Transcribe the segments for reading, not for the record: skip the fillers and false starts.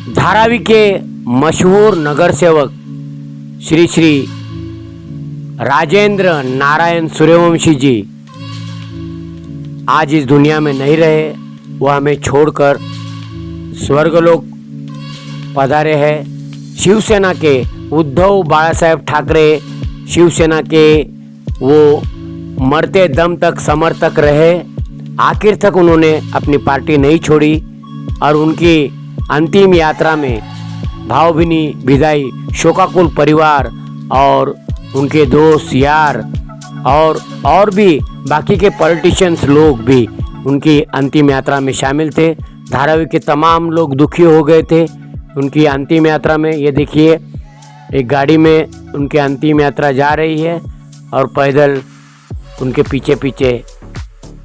धारावी के मशहूर नगर सेवक श्री श्री राजेंद्र नारायण सूर्यवंशी जी आज इस दुनिया में नहीं रहे। वह हमें छोड़कर स्वर्गलोक पधारे हैं। शिवसेना के उद्धव बाळासाहेब ठाकरे शिवसेना के वो मरते दम तक समर्थक रहे। आखिर तक उन्होंने अपनी पार्टी नहीं छोड़ी और उनकी अंतिम यात्रा में भावभीनी विदाई शोकाकुल परिवार और उनके दोस्त यार और भी बाकी के पॉलिटिशियंस लोग भी उनकी अंतिम यात्रा में शामिल थे। धारावी के तमाम लोग दुखी हो गए थे उनकी अंतिम यात्रा में। ये देखिए एक गाड़ी में उनकी अंतिम यात्रा जा रही है और पैदल उनके पीछे पीछे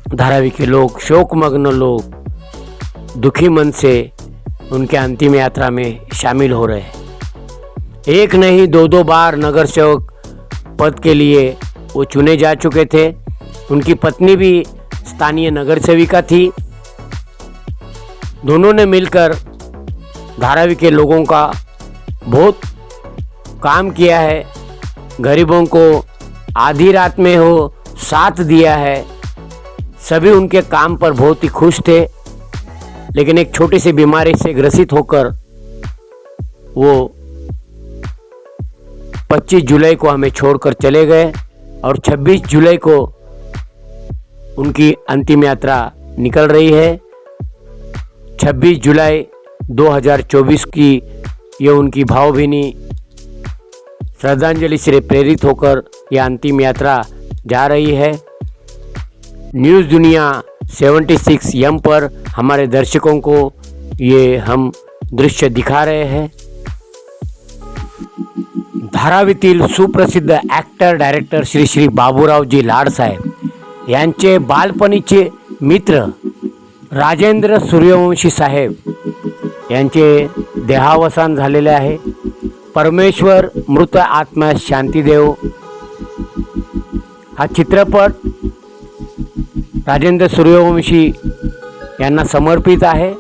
धारावी के लोग, शोकमग्न लोग दुखी मन से उनके अंतिम यात्रा में शामिल हो रहे हैं। एक नहीं दो बार नगर सेवक पद के लिए वो चुने जा चुके थे। उनकी पत्नी भी स्थानीय नगर सेविका थी। दोनों ने मिलकर धारावी के लोगों का बहुत काम किया है। गरीबों को आधी रात में हो साथ दिया है। सभी उनके काम पर बहुत ही खुश थे, लेकिन एक छोटी सी बीमारी से ग्रसित होकर वो 25 जुलाई को हमें छोड़कर चले गए और 26 जुलाई को उनकी अंतिम यात्रा निकल रही है। 26 जुलाई 2024 की ये उनकी भावभीनी श्रद्धांजलि से प्रेरित होकर यह अंतिम यात्रा जा रही है। न्यूज़ दुनिया 76 पर हमारे दर्शकों को ये हम दृश्य दिखा रहे हैं। धारावीतील सुप्रसिद्ध ॲक्टर डायरेक्टर श्री श्री बाबूरावजी लाडसाहेब यांचे बालपणीचे मित्र राजेंद्र सूर्यवंशी साहेब यांचे देहावसान झालेले आहे। परमेश्वर मृत आत्म्यास शांती देव। हा चित्रपट राजेंद्र सूर्यवंशी यांना समर्पित आहे।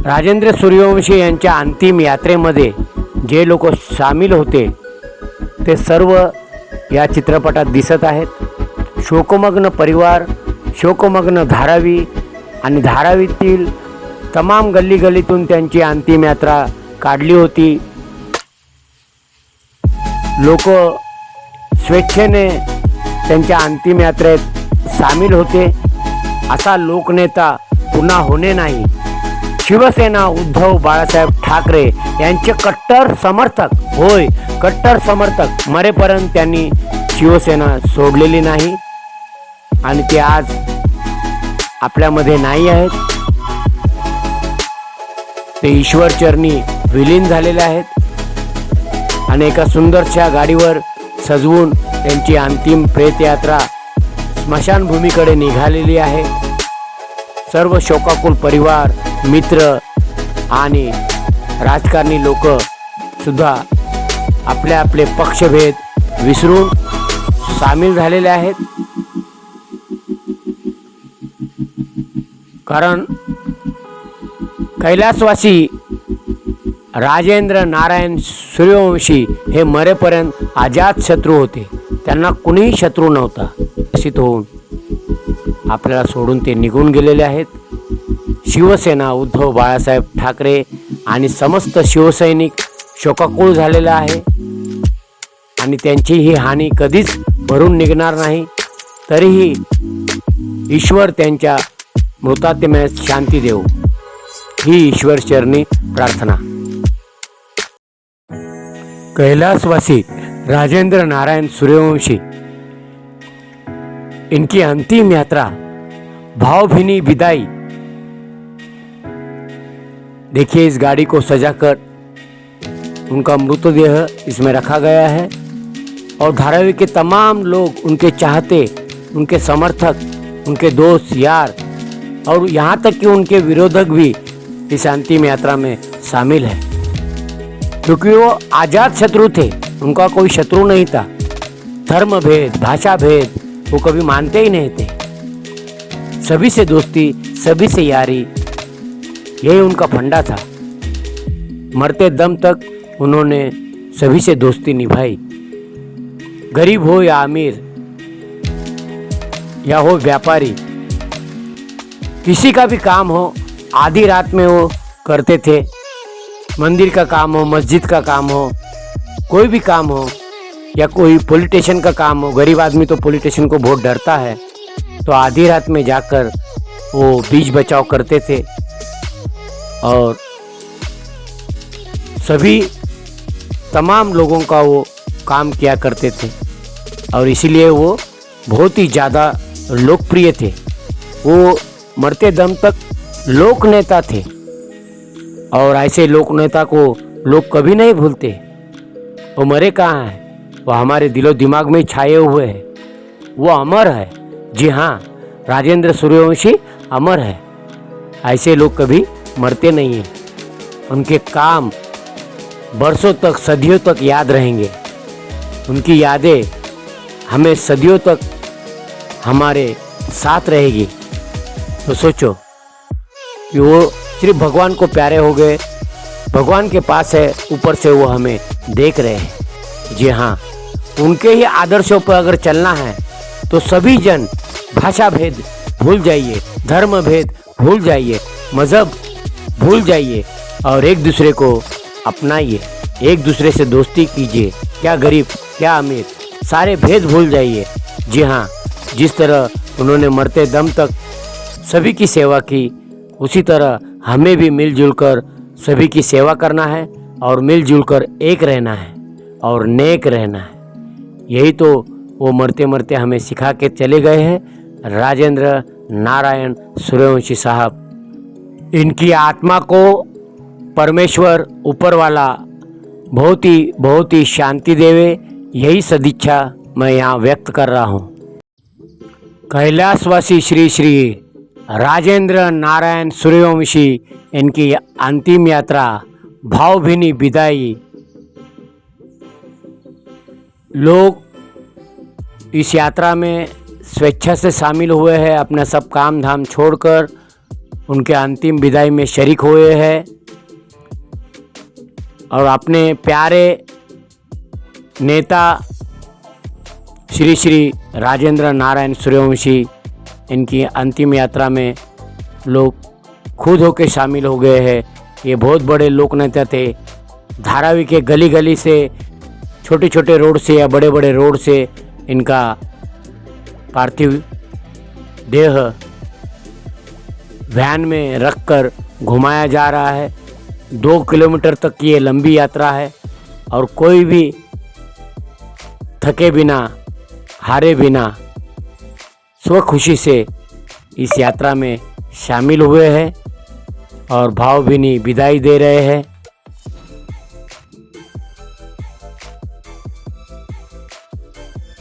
राजेंद्र सूर्यवंशी यांच्या अंतिम यात्रेमध्ये जे लोक सामील होते ते सर्व या चित्रपटात दिसत आहेत। शोकमग्न परिवार, शोकमग्न धारावी आणि धारावीतील तमाम गल्लीगल्लीतून त्यांची अंतिम यात्रा काढली होती। लोक स्वेच्छेने त्यांच्या अंतिम यात्रेत सामील होते। असा लोकनेता पुन्हा होणे नाही। शिवसेना उद्धव बाळासाहेब ठाकरे यांचे कट्टर समर्थक, होय कट्टर समर्थक, मरेपर्यंत त्यांनी शिवसेना सोडलेली नाही आणि ते आज आपल्यामध्ये नाही आहेत। ते ईश्वरचरणी विलीन झालेले आहेत आणि एका सुंदरशा गाडीवर सजवून त्यांची अंतिम प्रेतयात्रा स्मशानभूमीकडे निघालेली आहे। सर्व शोकाकुल परिवार, मित्र आणि राजकारणी लोक सुद्धा आपले आपले पक्षभेद विसरून सामील झालेले आहेत। कारण कैलासवासी राजेंद्र नारायण सूर्यवंशी हे मरेपर्यंत अजात शत्रू होते। त्यांना कुणीही शत्रू नव्हता। निश्चित होऊन आपल्याला सोडून ते निघून गेलेले आहेत। शिवसेना उद्धव बाळासाहेब ठाकरे आणि समस्त शिवसैनिक शोकाकुळ झालेला आहे आणि त्यांची ही हानी कधीच भरून निघणार नाही। तरीही ईश्वर त्यांच्या मृतात्म्यास शांती देव ही ईश्वर चरणी प्रार्थना। कैलासवासी राजेंद्र नारायण सूर्यवंशी इनकी अंतिम यात्रा भावभीनी विदाई। देखिए इस गाड़ी को सजाकर उनका मृतदेह इसमें रखा गया है और धारावी के तमाम लोग, उनके चाहते, उनके समर्थक, उनके दोस्त यार और यहाँ तक कि उनके विरोधक भी इस अंतिम यात्रा में शामिल है, क्योंकि वो आजाद शत्रु थे। उनका कोई शत्रु नहीं था। धर्म भेद, भाषा भेद वो कभी मानते ही नहीं थे। सभी से दोस्ती, सभी से यारी, यही उनका फंडा था। मरते दम तक उन्होंने सभी से दोस्ती निभाई, गरीब हो या अमीर या हो व्यापारी, किसी का भी काम हो आधी रात में वो करते थे। मंदिर का काम हो, मस्जिद का काम हो, कोई भी काम हो, या कोई पॉलिटिशियन का काम हो। गरीब आदमी तो पॉलिटिशियन को बहुत डरता है, तो आधी रात में जाकर वो बीच बचाव करते थे और सभी तमाम लोगों का वो काम किया करते थे और इसीलिए वो बहुत ही ज़्यादा लोकप्रिय थे। वो मरते दम तक लोक नेता थे और ऐसे लोक नेता को लोग कभी नहीं भूलते। वो मरे कहाँ हैं, वो हमारे दिलो दिमाग में छाए हुए हैं। वो अमर है। जी हाँ, राजेंद्र सूर्यवंशी अमर है। ऐसे लोग कभी मरते नहीं हैं। उनके काम बरसों तक, सदियों तक याद रहेंगे। उनकी यादें हमें सदियों तक हमारे साथ रहेगी। तो सोचो कि वो सिर्फ भगवान को प्यारे हो गए, भगवान के पास है, ऊपर से वो हमें देख रहे हैं। जी हाँ, उनके ही आदर्शों पर अगर चलना है तो सभी जन भाषा भेद भूल जाइए, धर्म भेद भूल जाइए, मज़हब भूल जाइए और एक दूसरे को अपनाइए, एक दूसरे से दोस्ती कीजिए। क्या गरीब क्या अमीर, सारे भेद भूल जाइए। जी हाँ, जिस तरह उन्होंने मरते दम तक सभी की सेवा की, उसी तरह हमें भी मिलजुल कर सभी की सेवा करना है और मिलजुल कर एक रहना है और नेक रहना है। यही तो वो मरते मरते हमें सिखा के चले गए हैं राजेंद्र नारायण सूर्यवंशी साहब। इनकी आत्मा को परमेश्वर ऊपर वाला बहुत ही शांति देवे, यही सदिच्छा मैं यहाँ व्यक्त कर रहा हूँ। कैलाशवासी श्री श्री राजेंद्र नारायण सूर्यवंशी, इनकी अंतिम यात्रा भावभीनी विदाई। लोग इस यात्रा में स्वेच्छा से शामिल हुए हैं, अपना सब काम धाम छोड़कर उनके अंतिम विदाई में शरीक हुए हैं और अपने प्यारे नेता श्री श्री राजेंद्र नारायण सूर्यवंशी, इनकी अंतिम यात्रा में लोग खुद होकर शामिल हो गए हैं। ये बहुत बड़े लोक नेता थे। धारावी के गली गली से, छोटे छोटे रोड से या बड़े बड़े रोड से इनका पार्थिव देह वैन में रखकर घुमाया जा रहा है। 2 किलोमीटर तक की ये लंबी यात्रा है और कोई भी थके बिना, हारे बिना स्वखुशी से इस यात्रा में शामिल हुए हैं और भावभीनी विदाई दे रहे हैं।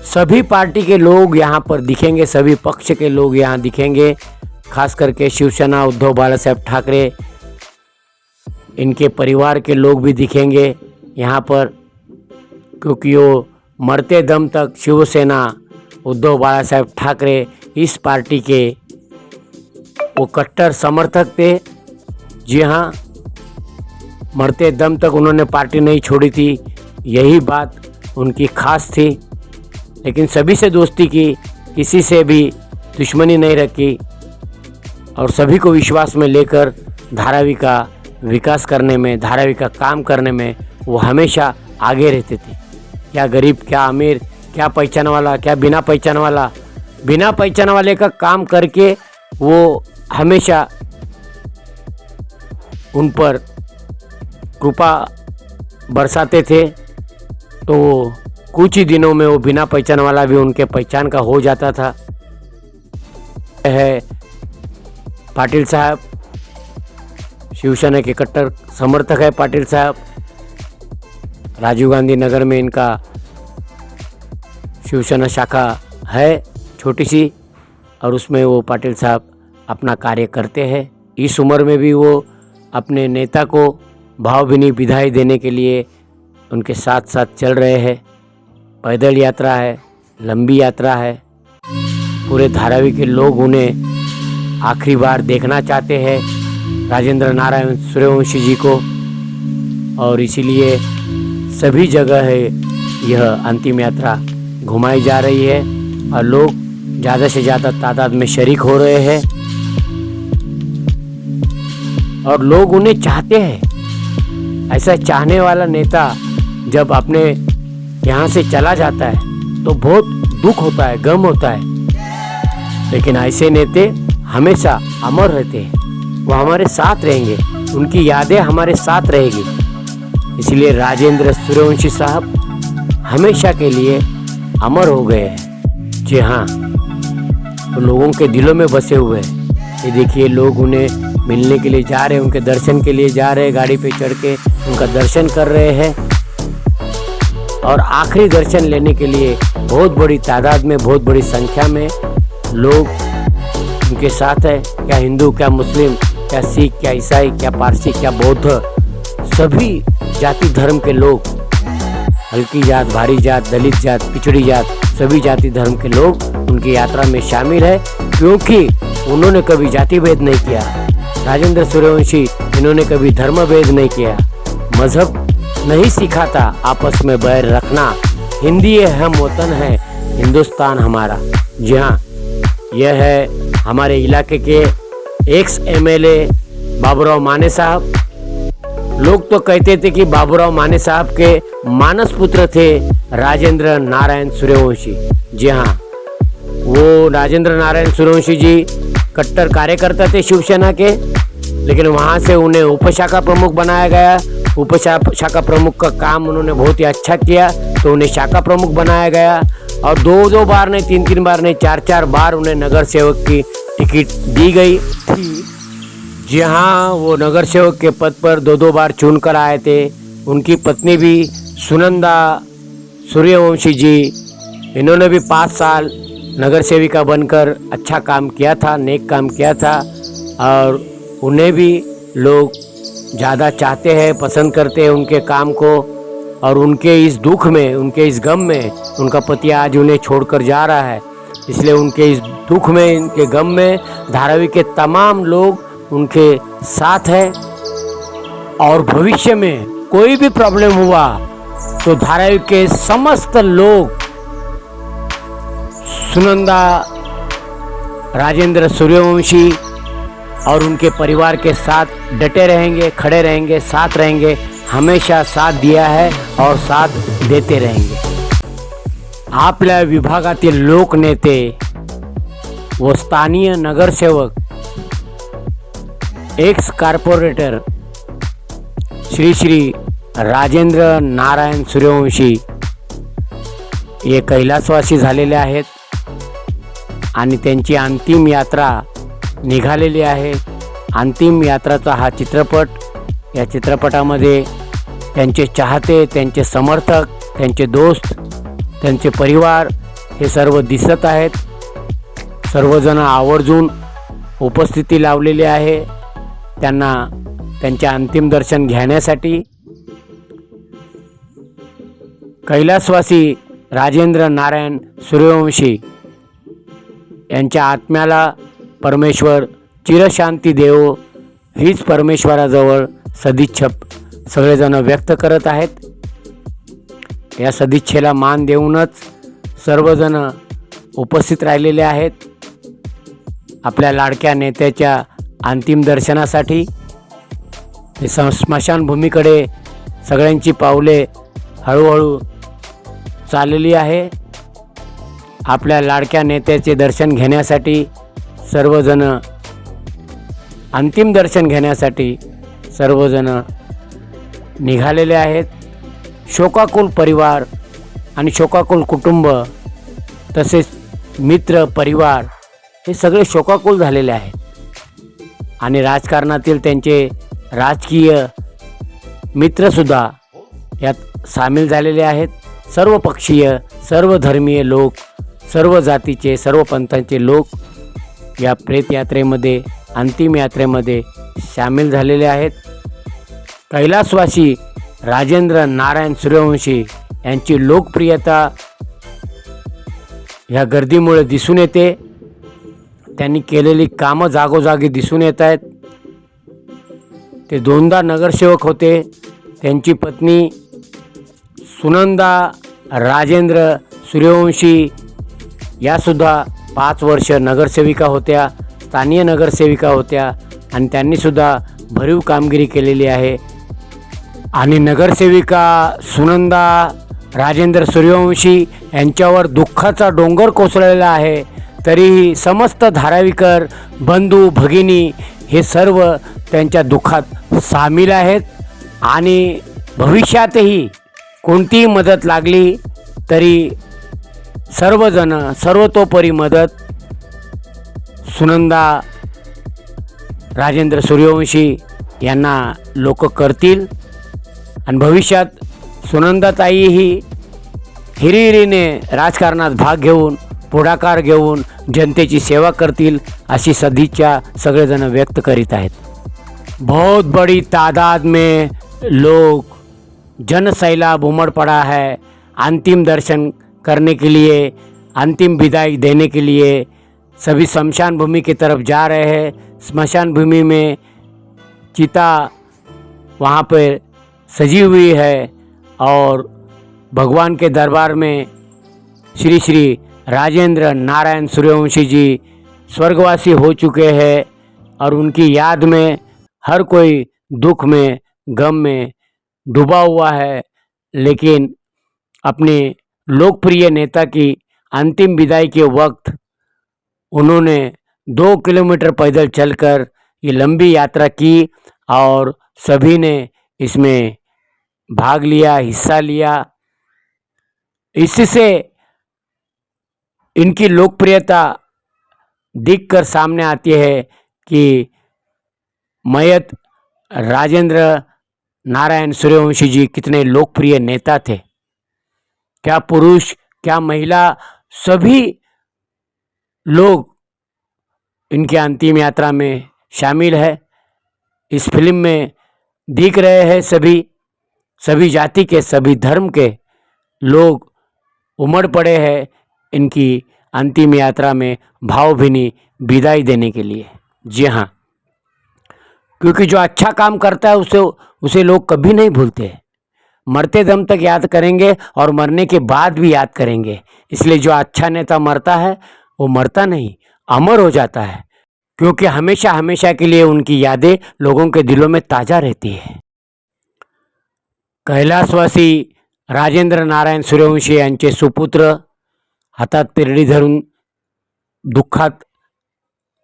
सभी पार्टी के लोग यहाँ पर दिखेंगे, सभी पक्ष के लोग यहाँ दिखेंगे, खास करके शिवसेना उद्धव बालासाहेब ठाकरे, इनके परिवार के लोग भी दिखेंगे यहाँ पर, क्योंकि वो मरते दम तक शिवसेना उद्धव बालासाहेब ठाकरे इस पार्टी के वो कट्टर समर्थक थे। जी हाँ, मरते दम तक उन्होंने पार्टी नहीं छोड़ी थी, यही बात उनकी खास थी। लेकिन सभी से दोस्ती की, किसी से भी दुश्मनी नहीं रखी और सभी को विश्वास में लेकर धारावी का विकास करने में, धारावी का काम करने में वो हमेशा आगे रहते थे। क्या गरीब क्या अमीर, क्या पहचान वाला क्या बिना पहचान वाला, बिना पहचान वाले का काम करके वो हमेशा उन पर कृपा बरसाते थे। तो कुछ ही दिनों में वो बिना पहचान वाला भी उनके पहचान का हो जाता था। है पाटिल साहब, शिवसेना के कट्टर समर्थक है पाटिल साहब। राजीव गांधी नगर में इनका शिवसेना शाखा है छोटी सी, और उसमें वो पाटिल साहब अपना कार्य करते हैं। इस उम्र में भी वो अपने नेता को भावभीनी विदाई देने के लिए उनके साथ साथ चल रहे हैं। पैदल यात्रा है, लंबी यात्रा है। पूरे धारावी के लोग उन्हें आखिरी बार देखना चाहते हैं, राजेंद्र नारायण सूर्यवंशी जी को, और इसीलिए सभी जगह है यह अंतिम यात्रा घुमाई जा रही है और लोग ज़्यादा से ज़्यादा तादाद में शरीक हो रहे हैं और लोग उन्हें चाहते हैं। ऐसा चाहने वाला नेता जब अपने यहाँ से चला जाता है तो बहुत दुख होता है, गम होता है, लेकिन ऐसे नेता हमेशा अमर रहते हैं, वो हमारे साथ रहेंगे, उनकी यादें हमारे साथ रहेगी। इसलिए राजेंद्र सूर्यवंशी साहब हमेशा के लिए अमर हो गए हैं। जी हाँ, तो लोगों के दिलों में बसे हुए हैं। ये देखिए, लोग उन्हें मिलने के लिए जा रहे हैं, उनके दर्शन के लिए जा रहे हैं, गाड़ी पे चढ़ के उनका दर्शन कर रहे हैं और आखिरी दर्शन लेने के लिए बहुत बड़ी तादाद में, बहुत बड़ी संख्या में लोग उनके साथ है। क्या हिंदू, क्या मुस्लिम, क्या सिख, क्या ईसाई, क्या पारसी, क्या बौद्ध, सभी जाति धर्म के लोग, हल्की जात, भारी जात, दलित जात, पिछड़ी जात, सभी जाति धर्म के लोग उनकी यात्रा में शामिल है, क्योंकि उन्होंने कभी जाति भेद नहीं किया। राजेंद्र सूर्यवंशी इन्होंने कभी धर्म भेद नहीं किया, मजहब नहीं सिखाता आपस में बैर रखना। हिंदी हम वतन है, हिंदुस्तान हमारा। जी हाँ, यह है हमारे इलाके के एक्स एमएलए बाबूराव माने साहब। लोग तो कहते थे कि बाबूराव माने साहब के मानस पुत्र थे राजेंद्र नारायण सूर्यवंशी। जी हाँ, वो राजेंद्र नारायण सूर्यवंशी जी कट्टर कार्यकर्ता थे शिवसेना के, लेकिन वहाँ से उन्हें उपशाखा प्रमुख बनाया गया। उपशाखा प्रमुख का काम उन्होंने बहुत ही अच्छा किया, तो उन्हें शाखा प्रमुख बनाया गया और दो बार नहीं, तीन बार नहीं, चार बार उन्हें नगर सेवक की टिकट दी गई थी। जी हाँ, वो नगर सेवक के पद पर दो बार चुन कर आए थे। उनकी पत्नी भी सुनंदा सूर्यवंशी जी, इन्होंने भी 5 साल नगर सेविका बनकर अच्छा काम किया था, नेक काम किया था और उन्हें भी लोग ज़्यादा चाहते हैं, पसंद करते हैं उनके काम को। और उनके इस दुख में, उनके इस गम में, उनका पति आज उन्हें छोड़कर जा रहा है, इसलिए उनके इस दुख में, उनके गम में धारावी के तमाम लोग उनके साथ है। और भविष्य में कोई भी प्रॉब्लम हुआ तो धारावी के समस्त लोग सुनंदा राजेंद्र सूर्यवंशी और उनके परिवार के साथ डटे रहेंगे, खड़े रहेंगे, साथ रहेंगे, हमेशा साथ दिया है और साथ देते रहेंगे। आपल्या विभागातील लोकनेते व स्थानीय नगरसेवक, एक्स कॉर्पोरेटर श्री राजेंद्र नारायण सूर्यवंशी हे कैलासवासी झालेले आहेत आणि त्यांची अंतिम यात्रा निघालेली आहे। अंतिम यात्राचा हा चित्रपट, या चित्रपटामध्ये त्यांचे चाहते, त्यांचे समर्थक, त्यांचे दोस्त, त्यांचे परिवार हे सर्व दिसत आहेत। सर्वजण आवर्जून उपस्थिती लावलेली आहे त्यांना त्यांचे अंतिम दर्शन घेण्यासाठी। कैलासवासी राजेंद्र नारायण सूर्यवंशी यांच्या आत्म्याला परमेश्वर चिरशांती देवो हीच परमेश्वराजवळ सदिच्छा सगळेजण व्यक्त करत आहेत। या सदिच्छेला मान देऊनच सर्वजण उपस्थित राहिलेले आहेत आपल्या लाडक्या नेत्याच्या अंतिम दर्शनासाठी। स्मशानभूमीकडे सगळ्यांची पावले हळूहळू चाललेली आहे। आपल्या लाडक्या नेत्याचे दर्शन घेण्यासाठी सर्वजण, अंतिम दर्शन घेण्यासाठी सर्वजण निघालेले आहेत। शोकाकुल परिवार आणि शोकाकुल कुटुंब तसेच मित्र परिवार हे सगळे शोकाकुल झालेले आहेत आणि राजकारणातील त्यांचे राजकीय मित्रसुद्धा यात सामील झालेले आहेत। सर्व पक्षीय, सर्व धर्मीय लोक, सर्व जातीचे, सर्व पंथांचे लोक या प्रेत यात्रेमध्ये, अंतिम यात्रेमध्ये सामील झालेले आहेत। कैलासवासी राजेंद्र नारायण सूर्यवंशी यांची लोकप्रियता ह्या गर्दीमुळे दिसून येते। त्यांनी केलेली कामं जागोजागी दिसून येत आहेत। ते दोनदा नगरसेवक होते. त्यांची पत्नी सुनंदा राजेंद्र सूर्यवंशी यासुद्धा 5 वर्ष नगरसेविका होत्या, स्थानीय नगरसेविका होत्या आणि त्यांनीसुद्धा भरीव कामगिरी केलेली आहे. आणि नगरसेविका सुनंदा राजेंद्र सूर्यवंशी यांच्यावर दुःखाचा डोंगर कोसळलेला आहे. तरीही समस्त धारावीकर बंधू भगिनी हे सर्व त्यांच्या दुःखात सामील आहेत आणि भविष्यातही कोणतीही मदत लागली तरी सर्वजण सर्वतोपरी मदत सुनंदा राजेंद्र सूर्यवंशी यांना लोक करतील. आणि भविष्यात सुनंदाताई ही हिरिहिरीने राजकारणात भाग घेऊन पुढाकार घेऊन जनतेची सेवा करतील अशी सदिच्छा सगळेजण व्यक्त करीत आहेत. बहुत बड़ी तादाद में लोग जनसैलाब उमड़ पड़ा है अंतिम दर्शन करने के लिए, अंतिम विदाई देने के लिए सभी शमशान भूमि की तरफ जा रहे हैं. स्मशान भूमि में चिता वहाँ पर सजी हुई है और भगवान के दरबार में श्री श्री राजेंद्र नारायण सूर्यवंशी जी स्वर्गवासी हो चुके हैं और उनकी याद में हर कोई दुख में गम में डूबा हुआ है. लेकिन अपने लोकप्रिय नेता की अंतिम विदाई के वक्त उन्होंने 2 किलोमीटर पैदल चलकर ये लंबी यात्रा की और सभी ने इसमें भाग लिया, हिस्सा लिया. इससे इनकी लोकप्रियता दिखकर सामने आती है कि मयत राजेंद्र नारायण सूर्यवंशी जी कितने लोकप्रिय नेता थे. क्या पुरुष क्या महिला सभी लोग इनकी अंतिम यात्रा में शामिल है. इस फिल्म में दिख रहे हैं सभी जाति के सभी धर्म के लोग उमड़ पड़े हैं इनकी अंतिम यात्रा में भावभीनी विदाई देने के लिए. जी हाँ, क्योंकि जो अच्छा काम करता है उसे लोग कभी नहीं भूलते. मरते दम तक याद करेंगे और मरने के बाद भी याद करेंगे. इसलिए जो अच्छा नेता मरता है वो मरता नहीं, अमर हो जाता है, क्योंकि हमेशा हमेशा के लिए उनकी यादें लोगों के दिलों में ताज़ा रहती है. कैलासवासी राजेंद्र नारायण सूर्यवंशी यांचे सुपुत्र हातात पेरडी धरून दुःखात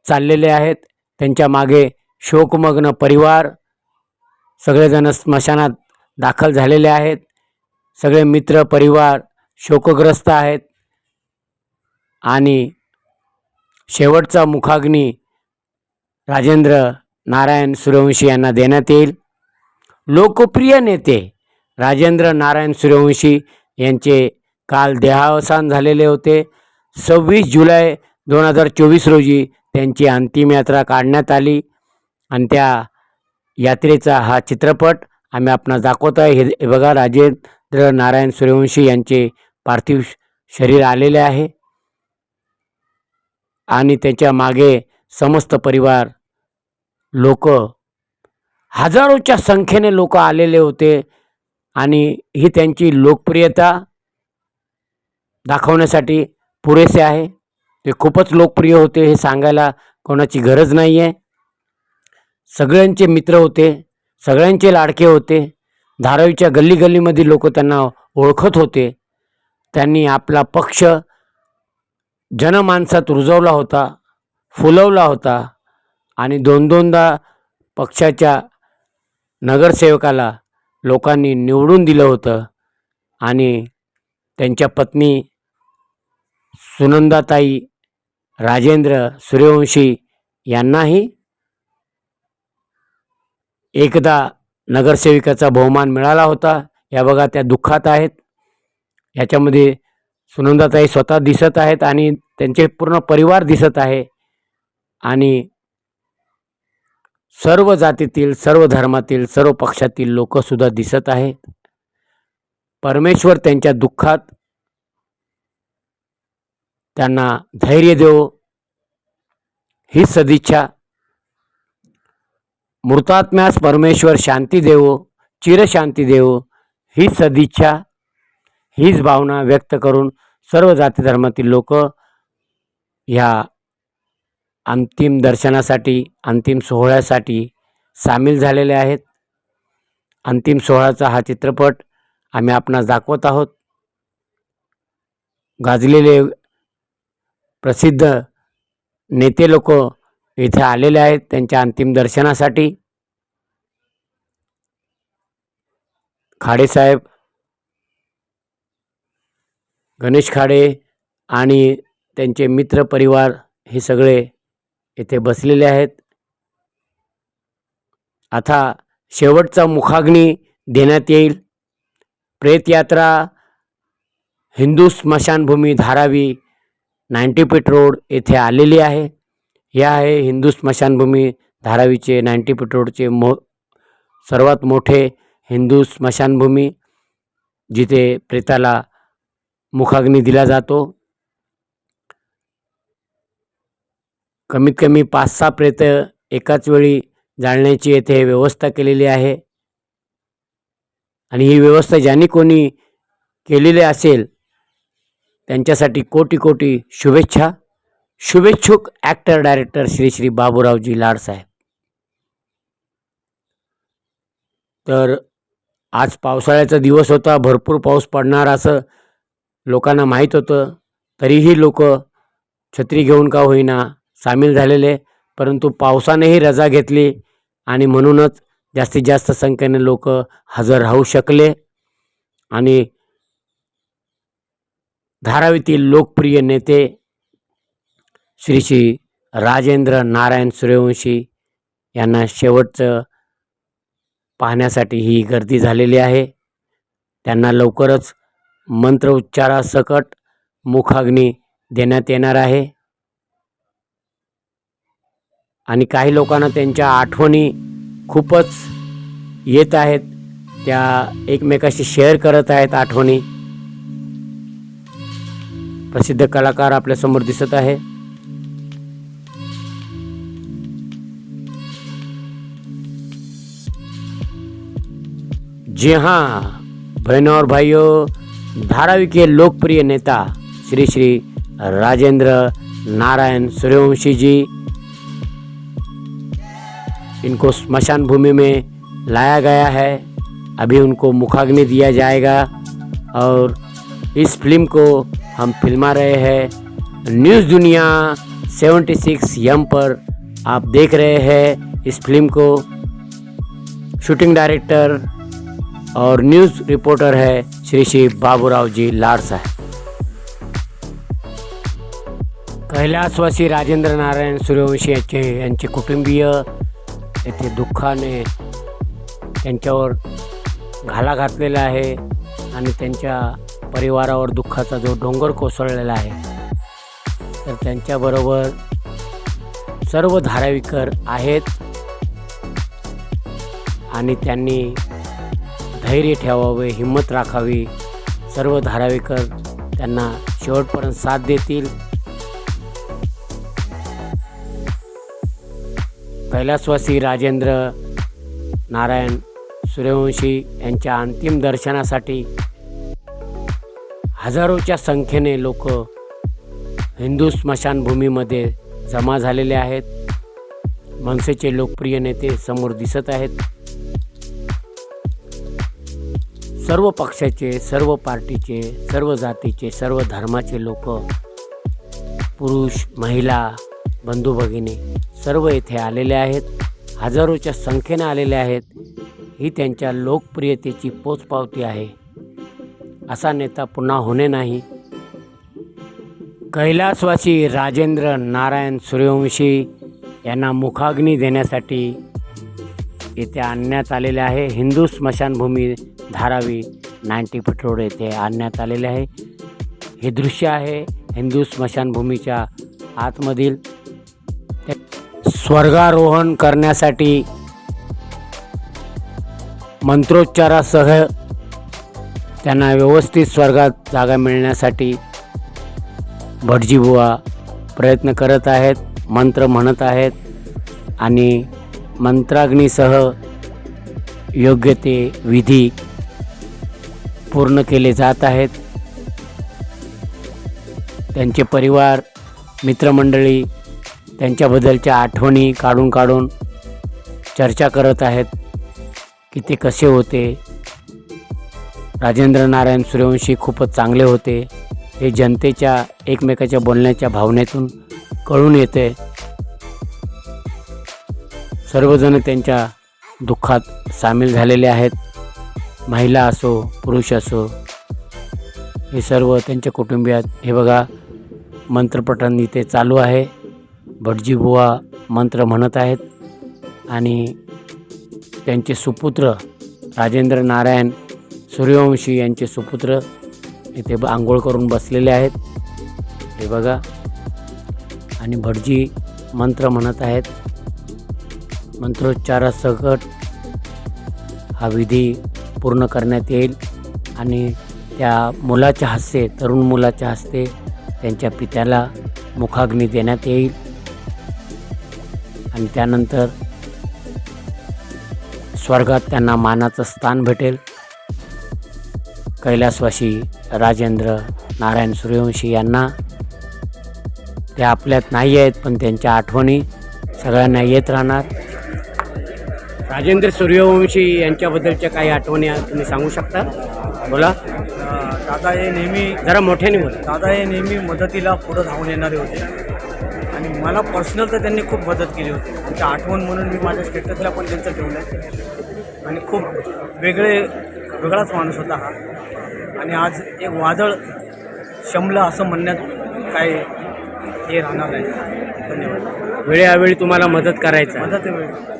चाललेले आहेत. त्यांच्या मागे शोकमग्न परिवार सगळेजण स्मशानात दाखल झालेले आहेत. सगळे मित्र परिवार शोकग्रस्त आहेत आणि शेवटचा मुखाग्नी राजेंद्र नारायण सूर्यवंशी यांना देण्यात येईल. लोकप्रिय नेते राजेंद्र नारायण सूर्यवंशी यांचे काल देहावसान झालेले होते. 26 जुलै 2024 रोजी त्यांची अंतिम यात्रा काढण्यात आली आणि त्या यात्रेचा हा चित्रपट आम्ही आपणास दाखवत आहे. हे बघा, राजेंद्र नारायण सूर्यवंशी यांचे पार्थिव शरीर आलेले आहे आणि त्याच्या मागे समस्त परिवार लोक हजारोच्या संख्येने लोक आलेले होते आणि ही त्यांची लोकप्रियता दाखवण्यासाठी पुरेसे आहे. ते खूपच लोकप्रिय होते हे सांगायला कोणाची गरज नाही आहे. सगळ्यांचे मित्र होते, सगळ्यांचे लाडके होते. धारावीच्या गल्ली गल्लीमध्ये लोक त्यांना ओळखत होते. त्यांनी आपला पक्ष जनमानसात रुजवला होता, फुलवला होता आणि दोनदा पक्षाच्या नगरसेवकाला लोकांनी निवडून दिलं होतं. आणि त्यांच्या पत्नी सुनंदाताई राजेंद्र सूर्यवंशी यांनाही एकदा नगरसेविकाचा बहुमान मिळाला होता. या बघा, त्या दुःखात आहेत. याच्यामध्ये सुनंदाताई स्वतः दिसत आहेत आणि त्यांचे पूर्ण परिवार दिसत आहे आणि सर्व जातीतील, सर्व धर्मातील, सर्व पक्षातील लोकसुद्धा दिसत आहेत. परमेश्वर त्यांच्या दुःखात त्यांना धैर्य देवो ही सदिच्छा मृतात्म्यास परमेश्वर शांती देवो, चिरशांती देवो, हीच सदिच्छा, हीच भावना व्यक्त करून सर्व जाती धर्मातील लोक ह्या अंतिम दर्शनासाठी, अंतिम सोहळ्यासाठी सामील झालेले आहेत. अंतिम सोहळ्याचा हा चित्रपट आम्ही आपणास दाखवत आहोत. गाजलेले प्रसिद्ध नेते लोक इथे आलेले आहेत त्यांच्या अंतिम दर्शनासाठी. खाडेसाहेब, गणेश खाडे आणि त्यांचे मित्र परिवार हे सगळे इथे बसलेले आहेत. आता शेवटचा मुखाग्नी देण्यात येईल. प्रेतयात्रा हिंदू स्मशानभूमी धारावी 90 फीट रोड येथे आलेली आहे. हे आहे हिंदू स्मशानभूमी धारावीचे 90 फीट रोडचे सर्वात मोठे हिंदू स्मशानभूमी, जिथे प्रेताला मुखाग्नी दिला जातो. कमीत कमी 5-6 प्रेत एकाच वेळी जाळण्याची येथे व्यवस्था केलेली आहे. आणि ही व्यवस्था ज्यांनी कोणी केलेली असेल त्यांच्यासाठी कोटी कोटी शुभेच्छा. शुभेच्छुक ॲक्टर डायरेक्टर श्री श्री बाबूरावजी लाडसाहेब. तर आज पावसाळ्याचा दिवस होता, भरपूर पाऊस पडणार असं लोकांना माहीत होतं, तरीही लोक छत्री घेऊन का होईना सामील झालेले. परंतु पावसानेही रजा घेतली आणि म्हणूनच जास्तीत जास्त संख्येने लोक हजर राहू शकले. आणि धारावीतील लोकप्रिय नेते श्री श्री राजेंद्र नारायण सूर्यवंशी यांना शेवटचं पाहण्यासाठी ही गर्दी झालेली आहे. त्यांना लवकरच मंत्र उच्चारासकट मुखाग्नी देण्यात येणार आहे. आणि काही लोकांना त्यांच्या आठवणी खूपच येत आहेत, त्या एकमेकाशी शेअर करत आहेत आठवणी. प्रसिद्ध कलाकार आपल्यासमोर दिसत आहे. जी हाँ बहनों और भाइयों, धारावी के लोकप्रिय नेता श्री श्री राजेंद्र नारायण सूर्यवंशी जी, इनको स्मशान भूमि में लाया गया है. अभी उनको मुखाग्नि दिया जाएगा और इस फिल्म को हम फिल्मा रहे हैं न्यूज़ दुनिया 76 एम पर आप देख रहे हैं इस फिल्म को. शूटिंग डायरेक्टर और न्यूज़ रिपोर्टर है श्री श्री बाबूराव जी लाडसाहेब. कैलासवासी राजेंद्र नारायण सूर्यवंशी यांचे कुटुंबीय येथे दुःखाने त्यांच्यावर घाला घातलेला आहे आणि त्यांच्या परिवारावर दुःखाचा जो डोंगर कोसळलेला आहे. तर त्यांच्याबरोबर सर्व धारावीकर आहेत आणि त्यांनी धैर्य ठेवावे, हिम्मत राखावी. सर्व धारावीकर त्यांना शेवटपर्यंत साथ देतील. कैलासवासी राजेंद्र नारायण सूर्यवंशी यांच्या अंतिम दर्शनासाठी हजारोच्या संख्येने लोक हिंदू स्मशानभूमीमध्ये जमा झालेले आहेत. मनसेचे लोकप्रिय नेते समोर दिसत आहेत. सर्व पक्षाचे, सर्व पार्टीचे, सर्व जातीचे, सर्व धर्माचे लोक, पुरुष, महिला, बंधू भगिनी सर्व येथे आलेले आहेत. हजारोच्या संख्येने आलेले आहेत. ही त्यांच्या लोकप्रियतेची पोचपावती आहे. असा नेता पुन्हा होणे नाही. कैलासवासी राजेंद्र नारायण सूर्यवंशी यांना मुखाग्नी देण्यासाठी येथे आणण्यात आलेले आहे. हिंदू स्मशानभूमी धारावी 90 फीट रोड येथे आणण्यात आलेले आहे. हे दृश्य आहे हिंदू स्मशानभूमीच्या आतमधील. स्वर्गारोहण करण्यासाठी मंत्रोच्चारासह त्यांना व्यवस्थित स्वर्गात जागा मिळण्यासाठी भटजीबुवा प्रयत्न करत आहेत, मंत्र म्हणत आहेत आणि मंत्राग्नीसह योग्य ते विधी पूर्ण केले जात आहेत. त्यांचे परिवार, मित्रमंडळी त्यांच्याबद्दलच्या आठवणी काढून काढून चर्चा करत आहेत की ते कसे होते. राजेंद्र नारायण सूर्यवंशी खूपच चांगले होते हे जनतेच्या एकमेकाच्या बोलण्याच्या भावनेतून कळून येते. सर्वजण त्यांच्या दुःखात सामील झालेले आहेत. महिला असो पुरुष असो हे सर्व त्यांच्या कुटुंबियात. हे बघा मंत्रपठण इथे चालू आहे. भटजी बुवा मंत्र म्हणत आहेत आणि त्यांचे सुपुत्र राजेंद्र नारायण सूर्यवंशी यांचे सुपुत्र इथे आंघोळ करून बसलेले आहेत. हे बघा आणि भटजी मंत्र म्हणत आहेत. मंत्रोच्चारासकट हा विधी पूर्ण करण्यात येईल आणि त्या मुलाच्या हस्ते, तरुण मुलाच्या हस्ते त्यांच्या पित्याला मुखाग्नी देण्यात येईल आणि त्यानंतर स्वर्गात त्यांना मानाचं स्थान भेटेल. कैलासवासी राजेंद्र नारायण सूर्यवंशी यांना ते आपल्यात नाही आहेत पण त्यांच्या आठवणी सगळ्यांना येत राहणार. राजेंद्र सूर्यवंशी यांच्याबद्दलच्या काही आठवणी तुम्ही सांगू शकता? बोला. दादा हे नेहमी जरा मोठ्याने बोला. दादा हे नेहमी मदतीला पुढं धावून येणारे होते आणि मला पर्सनल तर त्यांनी खूप मदत केली होती. त्यांच्या आठवण म्हणून मी माझ्या स्टेटसला पण त्यांचं ठेवलं आहे आणि खूप वेगळाच माणूस होता हा. आणि आज एक वादळ शमलं असं म्हणण्यात काय हे राहणार नाही. धन्यवाद. वेळोवेळी तुम्हाला मदत करायचं. मदत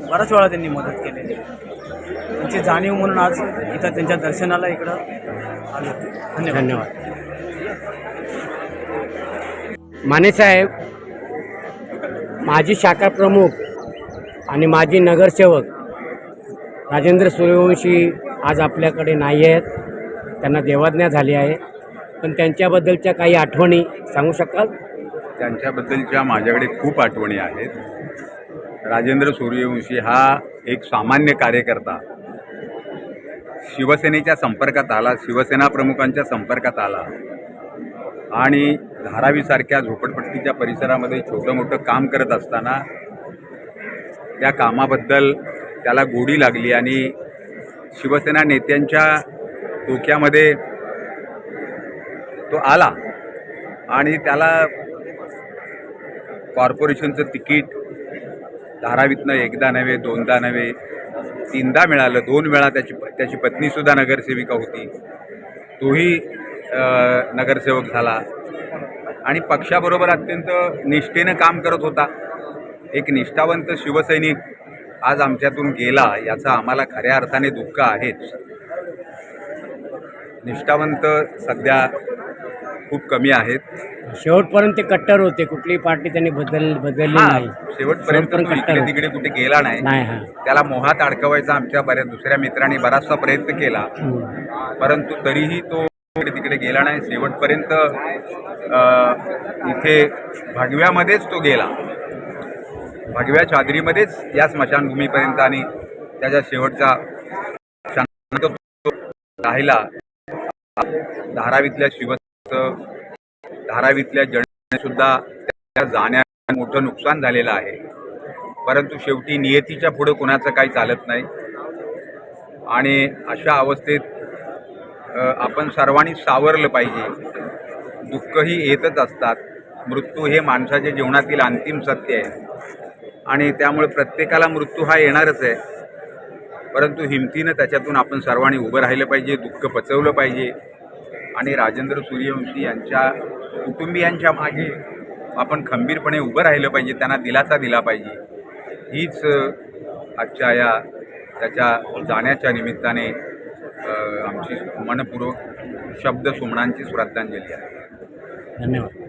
बऱ्याच वेळा त्यांनी मदत केली. त्यांची जाणीव म्हणून आज इथं त्यांच्या दर्शनाला इकडं आलो. धन्यवाद. मानेसाहेब, माजी शाखा प्रमुख आणि माजी नगरसेवक राजेंद्र सूर्यवंशी आज आपल्याकडे नाही आहेत. त्यांना देवाज्ञा झाली आहे पण त्यांच्याबद्दलच्या काही आठवणी सांगू शकाल? त्यांच्याबद्दलच्या माझ्याकडे खूप आठवणी आहेत. राजेंद्र सूर्यवंशी हा एक सामान्य कार्यकर्ता शिवसेनेच्या संपर्कात आला, शिवसेना प्रमुखांच्या संपर्कात आला आणि धारावीसारख्या झोपडपट्टीच्या परिसरामध्ये छोटं मोठं काम करत असताना त्या कामाबद्दल त्याला गोडी लागली आणि शिवसेना नेत्यांच्या डोक्यामध्ये तो आला आणि त्याला कॉर्पोरेशनचं तिकीट धारावीतनं एकदा नव्हे, दोनदा नव्हे, तीनदा मिळालं. 2 वेळा त्याची पत्नीसुद्धा नगरसेविका होती, तोही नगरसेवक झाला आणि पक्षाबरोबर अत्यंत निष्ठेनं काम करत होता. एक निष्ठावंत शिवसैनिक आज आमच्यातून गेला याचा आम्हाला खऱ्या अर्थाने दुःख आहेच. निष्ठावंत सध्या खूप कमी आहेत. शेवटपर्यंत ते कट्टर होते. कुठलीही पार्टी त्यांनी बदलली नाही. शेवटपर्यंत तो इकडे तिकडे कुठे गेला नाही. त्याला मोहात अडकवायचा आमच्या बऱ्याच दुसऱ्या मित्रांनी बराचसा प्रयत्न केला परंतु तरीही तो इकडे तिकडे गेला नाही. शेवटपर्यंत इथे भगव्यामध्येच तो गेला, भगव्या चादरीमध्येच या स्मशानभूमीपर्यंत आणि त्याच्या शेवटचा राहिला. धारावीतल्या जनतेसुद्धा त्या जाण्यात मोठं नुकसान झालेलं आहे परंतु शेवटी नियतीच्या पुढं कोणाचं काही चालत नाही आणि अशा अवस्थेत आपण सर्वांनी सावरलं पाहिजे. दुःखही येतच असतात. मृत्यू हे माणसाच्या जीवनातील अंतिम सत्य आहे आणि त्यामुळे प्रत्येकाला मृत्यू हा येणारच आहे परंतु हिमतीनं त्याच्यातून आपण सर्वांनी उभं राहिलं पाहिजे, दुःख पचवलं पाहिजे आणि राजेंद्र सूर्यवंशी यांच्या कुटुंबियांच्या मागे आपण खंबीरपणे उभं राहिलं पाहिजे, त्यांना दिलासा दिला पाहिजे. हीच आजच्या या त्याच्या जाण्याच्या निमित्ताने आमची मनपूर्वक शब्द सुमनांची श्रद्धांजली आहे. धन्यवाद.